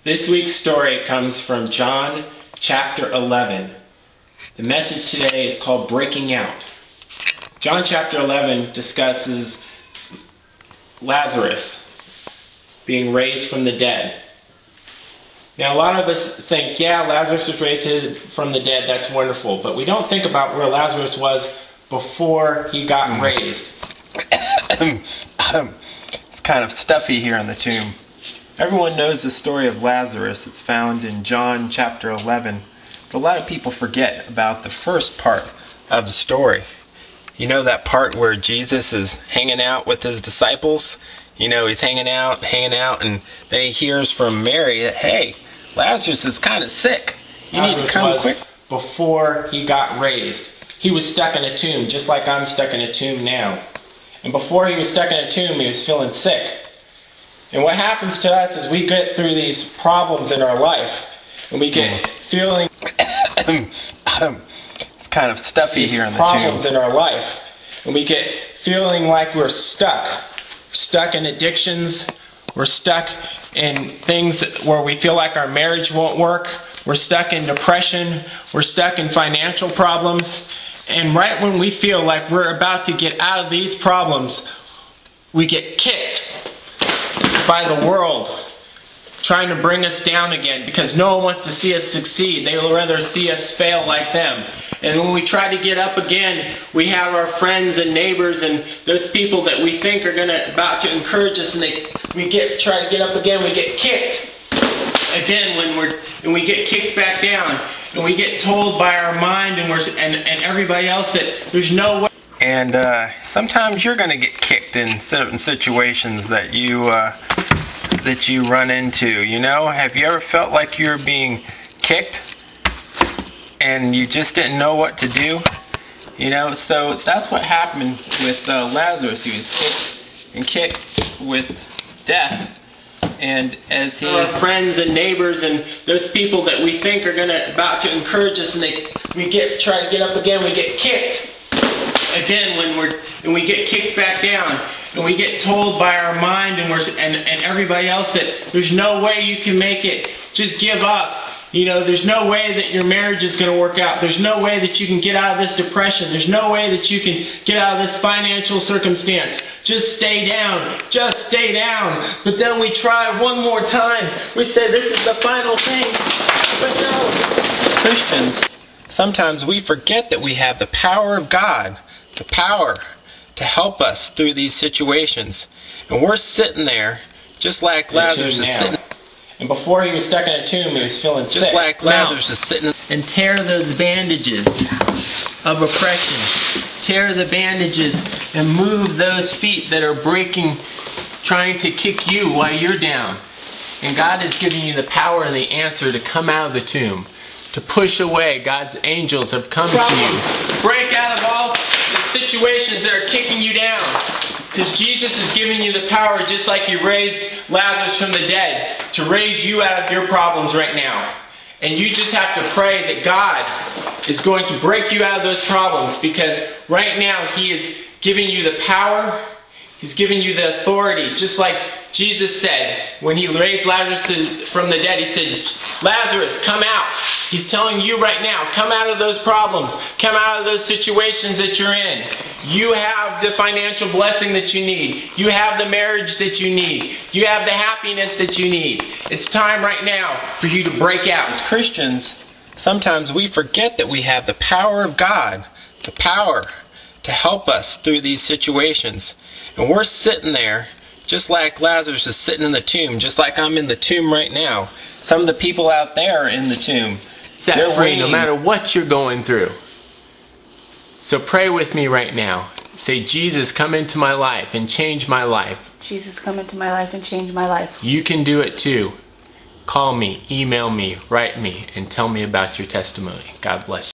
This week's story comes from John chapter 11. The message today is called Breaking Out. John chapter 11 discusses Lazarus being raised from the dead. Now, a lot of us think, yeah, Lazarus was raised from the dead, that's wonderful. But we don't think about where Lazarus was before he got raised. It's kind of stuffy here in the tomb. Everyone knows the story of Lazarus. It's found in John chapter 11. But a lot of people forget about the first part of the story. You know that part where Jesus is hanging out with his disciples? You know, he's hanging out, and then he hears from Mary that, hey, Lazarus is kind of sick. You need to come quick. Before he got raised, he was stuck in a tomb, just like I'm stuck in a tomb now. And before he was stuck in a tomb, he was feeling sick. And what happens to us is we get through these problems in our life, and we get feeling it's kind of stuffy here in the problems tomb. in our life, and we get feeling like we're stuck in addictions. We're stuck in things where we feel like our marriage won't work. We're stuck in depression. We're stuck in financial problems. And right when we feel like we're about to get out of these problems, we get kicked by the world, trying to bring us down again, because no one wants to see us succeed. They will rather see us fail like them. And when we try to get up again, we have our friends and neighbors and those people that we think are about to encourage us, and we try to get up again, we get kicked again and we get kicked back down, and we get told by our mind and everybody else that there's no way. And sometimes you're going to get kicked in certain situations that you run into. You know, have you ever felt like you're being kicked and you just didn't know what to do? You know, so that's what happened with Lazarus. He was kicked with death. And as our friends and neighbors and those people that we think are about to encourage us, and we try to get up again, we get kicked again and we get kicked back down, and we get told by our mind and everybody else that there's no way you can make it. Just give up. You know, there's no way that your marriage is going to work out. There's no way that you can get out of this depression. There's no way that you can get out of this financial circumstance. Just stay down. Just stay down. But then we try one more time. We say this is the final thing. But no. As Christians, sometimes we forget that we have the power of God, the power to help us through these situations. And we're sitting there just like Lazarus is sitting. And before he was stuck in a tomb, he was feeling sick. Just like Lazarus is sitting. And tear those bandages of oppression. Tear the bandages and move those feet that are breaking, trying to kick you while you're down. And God is giving you the power and the answer to come out of the tomb. To push away. God's angels have come to you. Break out of all the situations that are kicking you down. Because Jesus is giving you the power, just like He raised Lazarus from the dead, to raise you out of your problems right now. And you just have to pray that God is going to break you out of those problems, because right now He is giving you the power, He's giving you the authority, just like Jesus said when He raised Lazarus from the dead. He said, Lazarus, come out. He's telling you right now, come out of those problems. Come out of those situations that you're in. You have the financial blessing that you need. You have the marriage that you need. You have the happiness that you need. It's time right now for you to break out. As Christians, sometimes we forget that we have the power of God, the power to help us through these situations. And we're sitting there just like Lazarus is sitting in the tomb, just like I'm in the tomb right now. Some of the people out there are in the tomb. Set free no matter what you're going through. So pray with me right now. Say, Jesus, come into my life and change my life. Jesus, come into my life and change my life. You can do it too. Call me, email me, write me, and tell me about your testimony. God bless you.